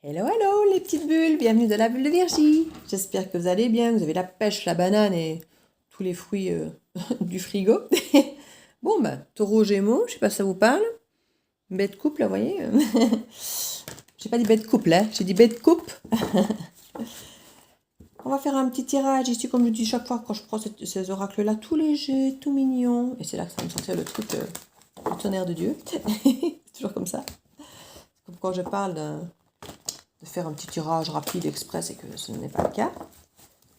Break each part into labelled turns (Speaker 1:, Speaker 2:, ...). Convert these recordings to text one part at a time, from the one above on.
Speaker 1: Hello, hello les petites bulles, bienvenue dans la bulle de Virgie. J'espère que vous allez bien, vous avez la pêche, la banane et tous les fruits du frigo. Bon, taureau gémeaux, je sais pas si ça vous parle. Bête couple, là, vous voyez. J'ai pas dit bête couple, hein, j'ai dit bête coupe. On va faire un petit tirage ici, comme je dis chaque fois quand je prends ces oracles-là, tout léger, tout mignon. Et c'est là que ça va me sortir le truc, le tonnerre de Dieu. C'est toujours comme ça. Comme quand je parle de faire un petit tirage rapide, express, et que ce n'est pas le cas.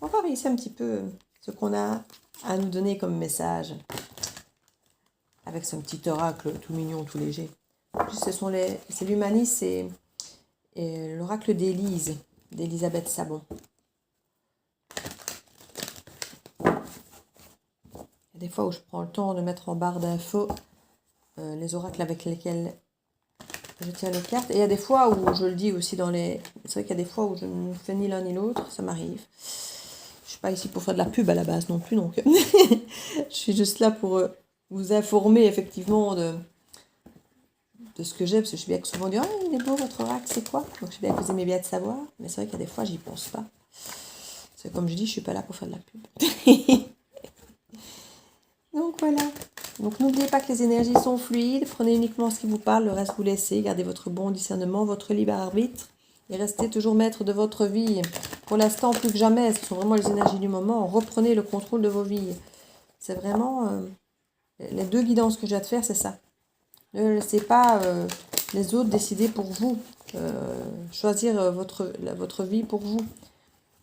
Speaker 1: On va voir ici un petit peu ce qu'on a à nous donner comme message. Avec son petit oracle tout mignon, tout léger. En plus, c'est l'humanisme et l'oracle d'Élise, d'Elisabeth Sabon. Il y a des fois où je prends le temps de mettre en barre d'infos les oracles avec lesquels je tiens les cartes. Et il y a des fois où je le dis aussi dans les... C'est vrai qu'il y a des fois où je ne fais ni l'un ni l'autre, ça m'arrive. Je suis pas ici pour faire de la pub à la base non plus, donc je suis juste là pour vous informer effectivement de ce que j'ai, parce que je suis bien que souvent dit « Ah, il est beau votre oracle, c'est quoi ?» Donc je suis bien que vous aimez bien de savoir, mais c'est vrai qu'il y a des fois, j'y pense pas. C'est comme je dis, je suis pas là pour faire de la pub. Donc voilà. Donc n'oubliez pas que les énergies sont fluides, prenez uniquement ce qui vous parle, le reste vous laissez, gardez votre bon discernement, votre libre arbitre et restez toujours maître de votre vie. Pour l'instant, plus que jamais, ce sont vraiment les énergies du moment, reprenez le contrôle de vos vies. C'est vraiment les deux guidances que j'ai à te faire, c'est ça. Ne laissez pas les autres décider pour vous, choisir votre vie pour vous.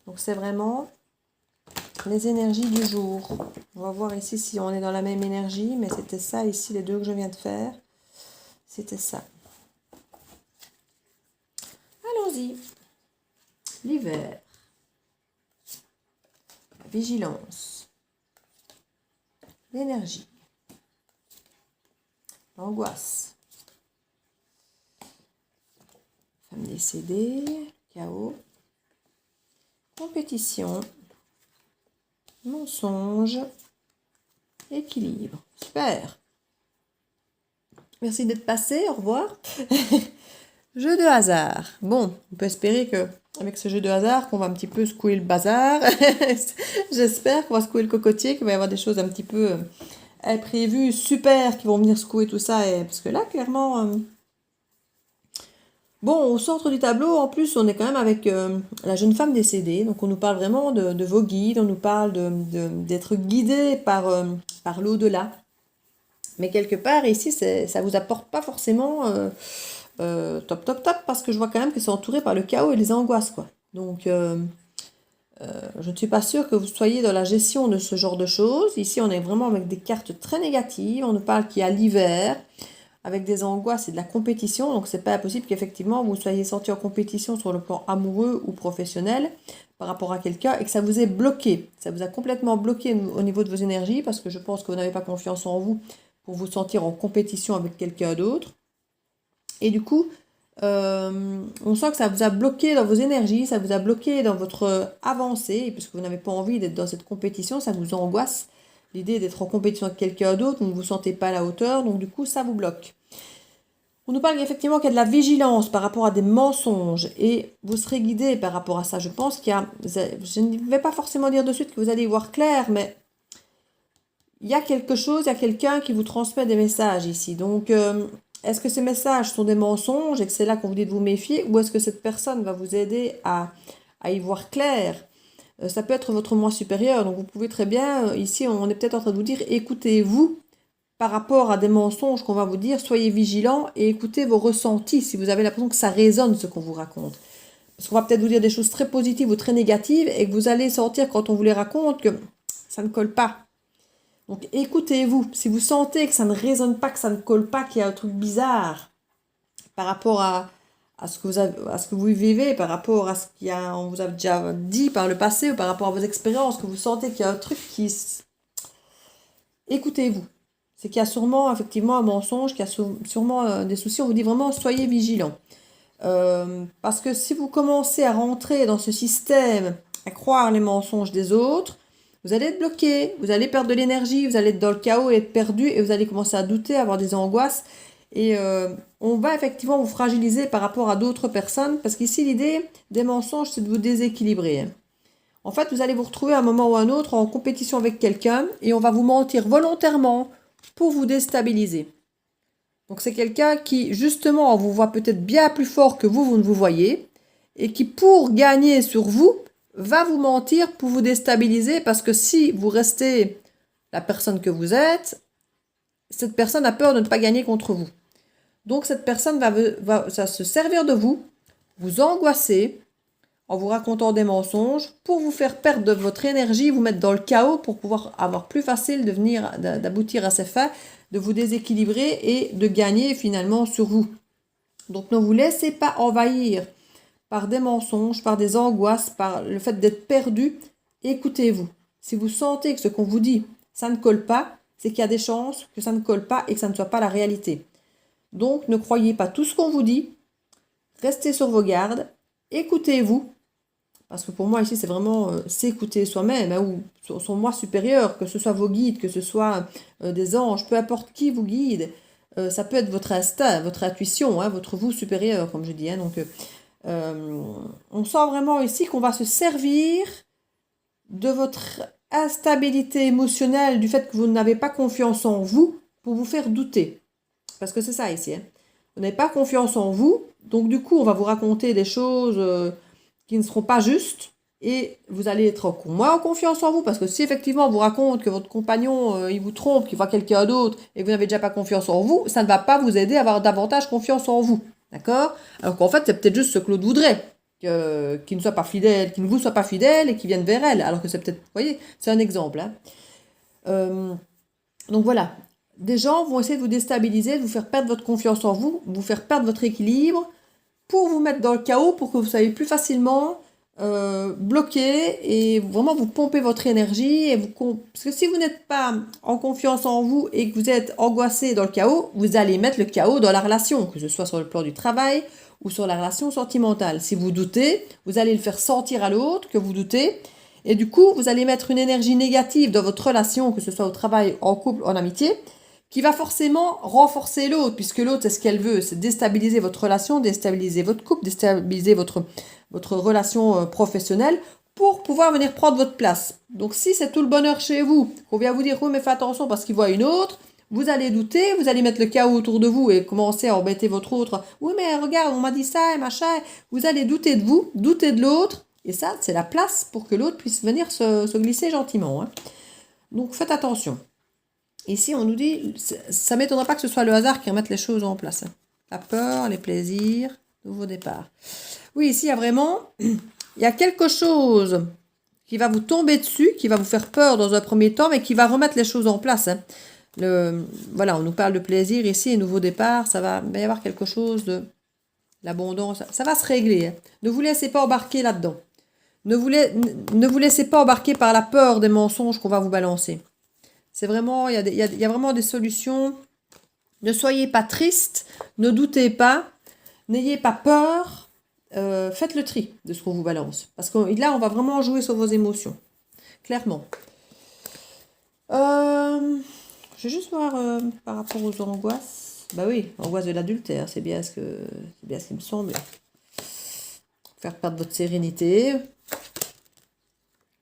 Speaker 1: Donc c'est vraiment les énergies du jour. On va voir ici si on est dans la même énergie, mais c'était ça ici, les deux que je viens de faire. C'était ça. Allons-y. L'hiver. La vigilance. L'énergie. L'angoisse. Femme décédée. Chaos. Compétition. Mensonge, équilibre. Super. Merci d'être passé, au revoir. Jeu de hasard. Bon, on peut espérer que avec ce jeu de hasard, qu'on va un petit peu secouer le bazar. J'espère qu'on va secouer le cocotier, qu'il va y avoir des choses un petit peu imprévues, super, qui vont venir secouer tout ça. Parce que là, clairement... Bon, au centre du tableau, en plus, on est quand même avec la jeune femme décédée. Donc, on nous parle vraiment de vos guides, on nous parle d'être guidé par l'au-delà. Mais quelque part, ici, ça vous apporte pas forcément top, top, top, parce que je vois quand même que c'est entouré par le chaos et les angoisses, quoi. Donc, je ne suis pas sûre que vous soyez dans la gestion de ce genre de choses. Ici, on est vraiment avec des cartes très négatives. On nous parle qu'il y a l'hiver, avec des angoisses et de la compétition. Donc, c'est pas impossible qu'effectivement, vous soyez senti en compétition sur le plan amoureux ou professionnel par rapport à quelqu'un et que ça vous ait bloqué. Ça vous a complètement bloqué au niveau de vos énergies parce que je pense que vous n'avez pas confiance en vous pour vous sentir en compétition avec quelqu'un d'autre. Et du coup, on sent que ça vous a bloqué dans vos énergies, ça vous a bloqué dans votre avancée, puisque vous n'avez pas envie d'être dans cette compétition, ça vous angoisse. L'idée d'être en compétition avec quelqu'un d'autre, vous ne vous sentez pas à la hauteur, donc du coup, ça vous bloque. On nous parle effectivement qu'il y a de la vigilance par rapport à des mensonges et vous serez guidé par rapport à ça. Je pense qu'il y a, je ne vais pas forcément dire de suite que vous allez y voir clair, mais il y a quelque chose, il y a quelqu'un qui vous transmet des messages ici. Donc, est-ce que ces messages sont des mensonges et que c'est là qu'on vous dit de vous méfier ou est-ce que cette personne va vous aider à y voir clair ? Ça peut être votre moi supérieur, donc vous pouvez très bien, ici on est peut-être en train de vous dire, écoutez-vous par rapport à des mensonges qu'on va vous dire, soyez vigilants et écoutez vos ressentis si vous avez l'impression que ça résonne ce qu'on vous raconte. Parce qu'on va peut-être vous dire des choses très positives ou très négatives et que vous allez sentir quand on vous les raconte que ça ne colle pas. Donc écoutez-vous, si vous sentez que ça ne résonne pas, que ça ne colle pas, qu'il y a un truc bizarre par rapport à ce que vous vivez, par rapport à ce qu'on vous a déjà dit par le passé ou par rapport à vos expériences, que vous sentez qu'il y a un truc qui... Écoutez-vous. C'est qu'il y a sûrement effectivement un mensonge, qu'il y a sûrement des soucis. On vous dit vraiment, soyez vigilants. Parce que si vous commencez à rentrer dans ce système, à croire les mensonges des autres, vous allez être bloqué, vous allez perdre de l'énergie, vous allez être dans le chaos et être perdu, et vous allez commencer à douter, avoir des angoisses. Et on va effectivement vous fragiliser par rapport à d'autres personnes, parce qu'ici, l'idée des mensonges, c'est de vous déséquilibrer, hein. En fait, vous allez vous retrouver à un moment ou à un autre en compétition avec quelqu'un et on va vous mentir volontairement pour vous déstabiliser. Donc c'est quelqu'un qui, justement, vous voit peut-être bien plus fort que vous ne vous voyez et qui, pour gagner sur vous, va vous mentir pour vous déstabiliser parce que si vous restez la personne que vous êtes, cette personne a peur de ne pas gagner contre vous. Donc cette personne va se servir de vous, vous angoisser en vous racontant des mensonges pour vous faire perdre de votre énergie, vous mettre dans le chaos pour pouvoir avoir plus facile d'aboutir à ses fins, de vous déséquilibrer et de gagner finalement sur vous. Donc ne vous laissez pas envahir par des mensonges, par des angoisses, par le fait d'être perdu. Écoutez-vous. Si vous sentez que ce qu'on vous dit, ça ne colle pas, c'est qu'il y a des chances que ça ne colle pas et que ça ne soit pas la réalité. Donc ne croyez pas tout ce qu'on vous dit, restez sur vos gardes, écoutez-vous. Parce que pour moi, ici, c'est vraiment s'écouter soi-même, hein, ou son moi supérieur, que ce soit vos guides, que ce soit des anges, peu importe qui vous guide. Ça peut être votre instinct, votre intuition, hein, votre vous supérieur, comme je dis. Hein. Donc, on sent vraiment ici qu'on va se servir de votre instabilité émotionnelle, du fait que vous n'avez pas confiance en vous, pour vous faire douter. Parce que c'est ça ici. Hein. Vous n'avez pas confiance en vous, donc du coup, on va vous raconter des choses qui ne seront pas justes et vous allez être encore moins en confiance en vous parce que si effectivement on vous raconte que votre compagnon il vous trompe, qu'il voit quelqu'un d'autre et que vous n'avez déjà pas confiance en vous, ça ne va pas vous aider à avoir davantage confiance en vous, d'accord? Alors qu'en fait c'est peut-être juste ce que l'autre voudrait, qu'il ne soit pas fidèle, qu'il ne vous soit pas fidèle et qu'il vienne vers elle, alors que c'est peut-être, vous voyez, c'est un exemple, hein. Donc voilà, des gens vont essayer de vous déstabiliser, de vous faire perdre votre confiance en vous, vous faire perdre votre équilibre, pour vous mettre dans le chaos, pour que vous soyez plus facilement bloqué et vraiment vous pomper votre énergie. Parce que si vous n'êtes pas en confiance en vous et que vous êtes angoissé dans le chaos, vous allez mettre le chaos dans la relation, que ce soit sur le plan du travail ou sur la relation sentimentale. Si vous doutez, vous allez le faire sentir à l'autre que vous doutez. Et du coup, vous allez mettre une énergie négative dans votre relation, que ce soit au travail, en couple, en amitié, qui va forcément renforcer l'autre, puisque l'autre, c'est ce qu'elle veut, c'est déstabiliser votre relation, déstabiliser votre couple, déstabiliser votre relation professionnelle, pour pouvoir venir prendre votre place. Donc si c'est tout le bonheur chez vous, qu'on vient vous dire, oui mais fais attention parce qu'il voit une autre, vous allez douter, vous allez mettre le chaos autour de vous et commencer à embêter votre autre, oui mais regarde, on m'a dit ça et machin, vous allez douter de vous, douter de l'autre, et ça, c'est la place pour que l'autre puisse venir se glisser gentiment, hein. Donc faites attention. Ici, on nous dit, ça ne m'étonnera pas que ce soit le hasard qui remette les choses en place. La peur, les plaisirs, nouveau départ. Oui, ici, il y a quelque chose qui va vous tomber dessus, qui va vous faire peur dans un premier temps, mais qui va remettre les choses en place, hein. Voilà, on nous parle de plaisir ici, et nouveau départ, il va y avoir quelque chose de l'abondance, ça va se régler, hein. Ne vous laissez pas embarquer là-dedans. Ne vous laissez pas embarquer par la peur des mensonges qu'on va vous balancer. C'est vraiment, il y a vraiment des solutions. Ne soyez pas triste, ne doutez pas, n'ayez pas peur. Faites le tri de ce qu'on vous balance. Parce que là, on va vraiment jouer sur vos émotions. Clairement. Je vais juste voir par rapport aux angoisses. Bah oui, angoisse de l'adultère, c'est bien ce qui me semble. Faire perdre votre sérénité.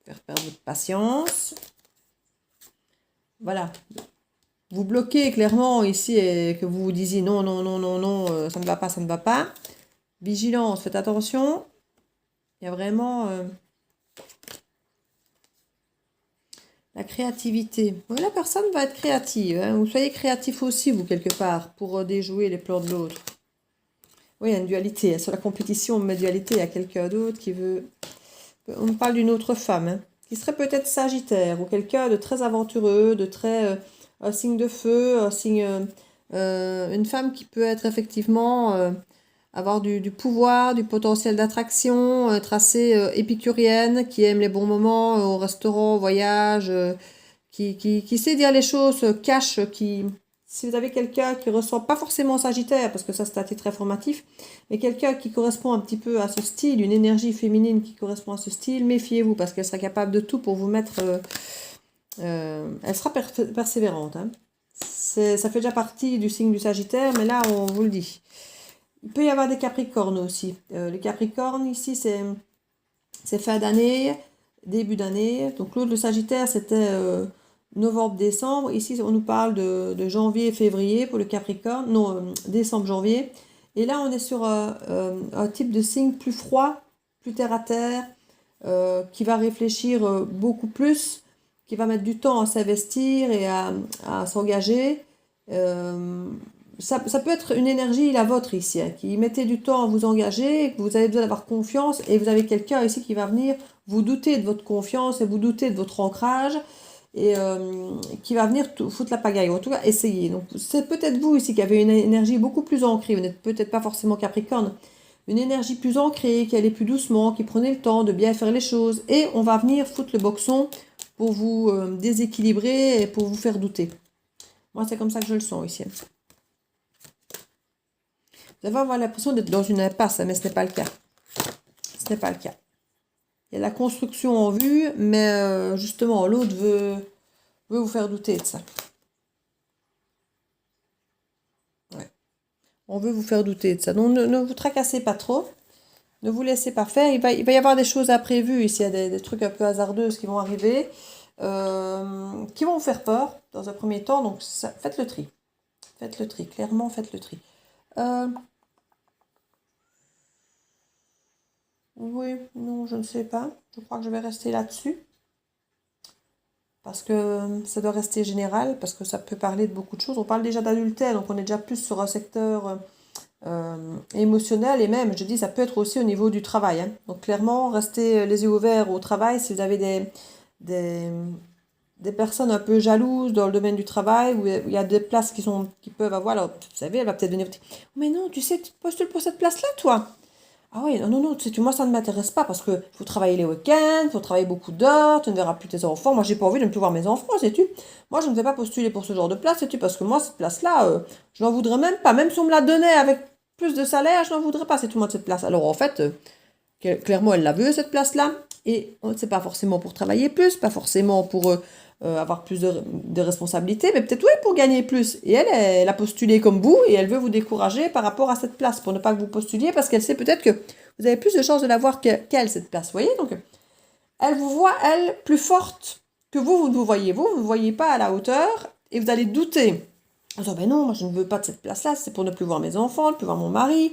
Speaker 1: Faire perdre votre patience. Voilà. Vous bloquez clairement ici et que vous vous disiez non, non, non, non, non, ça ne va pas, ça ne va pas. Vigilance, faites attention. Il y a vraiment la créativité. Oui, la personne va être créative, hein. Vous soyez créatif aussi, vous, quelque part, pour déjouer les plans de l'autre. Oui, il y a une dualité. Sur la compétition, on met dualité à quelqu'un d'autre qui veut... On me parle d'une autre femme, hein, qui serait peut-être Sagittaire ou quelqu'un de très aventureux, de très... un signe de feu, une femme qui peut être effectivement... avoir du pouvoir, du potentiel d'attraction, être assez épicurienne, qui aime les bons moments au restaurant, au voyage, qui sait dire les choses, cache, si vous avez quelqu'un qui ressent pas forcément Sagittaire, parce que ça c'est un titre très formatif, mais quelqu'un qui correspond un petit peu à ce style, une énergie féminine qui correspond à ce style, méfiez-vous, parce qu'elle sera capable de tout pour vous mettre... elle sera persévérante, hein. ça fait déjà partie du signe du Sagittaire, mais là, on vous le dit. Il peut y avoir des Capricornes aussi. Les Capricornes, ici, c'est fin d'année, début d'année. Donc l'autre, le Sagittaire, c'était novembre-décembre. Ici, on nous parle de janvier et février pour le Capricorne. Non, décembre-janvier. Et là, on est sur un type de signe plus froid, plus terre à terre, qui va réfléchir beaucoup plus, qui va mettre du temps à s'investir et à s'engager. Ça peut être une énergie, la vôtre ici, hein, qui mettez du temps à vous engager, que vous avez besoin d'avoir confiance, et vous avez quelqu'un ici qui va venir vous douter de votre confiance et vous douter de votre ancrage, et qui va venir foutre la pagaille, ou en tout cas essayer. Donc c'est peut-être vous ici qui avez une énergie beaucoup plus ancrée, vous n'êtes peut-être pas forcément Capricorne, une énergie plus ancrée, qui allait plus doucement, qui prenait le temps de bien faire les choses, et on va venir foutre le boxon pour vous déséquilibrer et pour vous faire douter. Moi, c'est comme ça que je le sens ici. Vous allez avoir l'impression d'être dans une impasse, mais ce n'est pas le cas. Ce n'est pas le cas. Il y a la construction en vue, mais justement, l'autre veut vous faire douter de ça. Ouais. On veut vous faire douter de ça. Donc, ne vous tracassez pas trop. Ne vous laissez pas faire. Il va y avoir des choses imprévues ici. Il y a des trucs un peu hasardeux qui vont arriver, qui vont vous faire peur dans un premier temps. Donc, faites le tri. Faites le tri. Clairement, faites le tri. Oui, non, je ne sais pas. Je crois que je vais rester là-dessus. Parce que ça doit rester général, parce que ça peut parler de beaucoup de choses. On parle déjà d'adultère, donc on est déjà plus sur un secteur émotionnel. Et même, je dis, ça peut être aussi au niveau du travail, hein. Donc clairement, restez les yeux ouverts au travail. Si vous avez des personnes un peu jalouses dans le domaine du travail, où il y a des places qui peuvent avoir... Alors, vous savez, elle va peut-être venir vous dire, mais non, tu sais, tu postules pour cette place-là, toi. Ah oui, non, tu sais, moi ça ne m'intéresse pas parce que faut travailler les week-ends, faut travailler beaucoup d'heures, tu ne verras plus tes enfants. Moi j'ai pas envie de ne plus voir mes enfants, sais-tu. Moi je ne vais pas postuler pour ce genre de place, sais-tu, parce que moi cette place-là, je n'en voudrais même pas. Même si on me la donnait avec plus de salaire, je n'en voudrais pas, c'est tout moi de cette place. Alors en fait, clairement elle la veut cette place-là, et c'est pas forcément pour travailler plus, pas forcément pour avoir plus de responsabilités, mais peut-être oui pour gagner plus. Et elle a postulé comme vous et elle veut vous décourager par rapport à cette place pour ne pas que vous postuliez parce qu'elle sait peut-être que vous avez plus de chances de l'avoir qu'elle, cette place. Vous voyez, donc elle vous voit, elle, plus forte que vous ne vous voyez. Vous ne voyez pas à la hauteur et vous allez douter. En disant, ben non, moi je ne veux pas de cette place-là, c'est pour ne plus voir mes enfants, ne plus voir mon mari,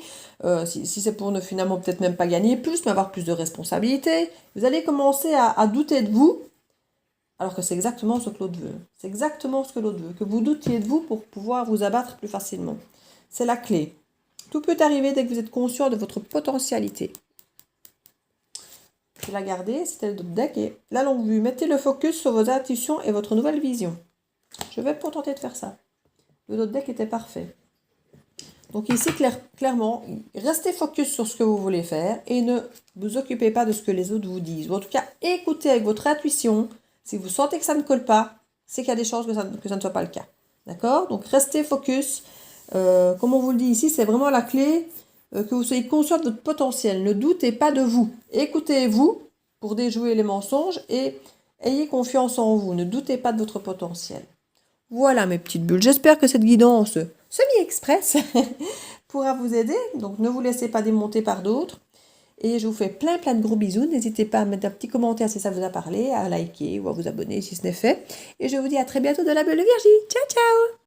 Speaker 1: si c'est pour ne finalement peut-être même pas gagner plus, mais avoir plus de responsabilités. Vous allez commencer à douter de vous. Alors que c'est exactement ce que l'autre veut. C'est exactement ce que l'autre veut. Que vous doutiez de vous pour pouvoir vous abattre plus facilement. C'est la clé. Tout peut arriver dès que vous êtes conscient de votre potentialité. Je vais la garder, c'était le deck. Et la longue vue. Mettez le focus sur vos intuitions et votre nouvelle vision. Je vais me contenter de faire ça. Le deck était parfait. Donc ici, clairement, restez focus sur ce que vous voulez faire et ne vous occupez pas de ce que les autres vous disent. Ou en tout cas, écoutez avec votre intuition. Si vous sentez que ça ne colle pas, c'est qu'il y a des chances que ça ne soit pas le cas. D'accord? Donc, restez focus. Comme on vous le dit ici, c'est vraiment la clé que vous soyez conscient de votre potentiel. Ne doutez pas de vous. Écoutez-vous pour déjouer les mensonges et ayez confiance en vous. Ne doutez pas de votre potentiel. Voilà mes petites bulles. J'espère que cette guidance semi-express pourra vous aider. Donc, ne vous laissez pas démonter par d'autres. Et je vous fais plein de gros bisous. N'hésitez pas à mettre un petit commentaire si ça vous a parlé, à liker ou à vous abonner si ce n'est fait. Et je vous dis à très bientôt de la Bulle Virgie. Ciao, ciao!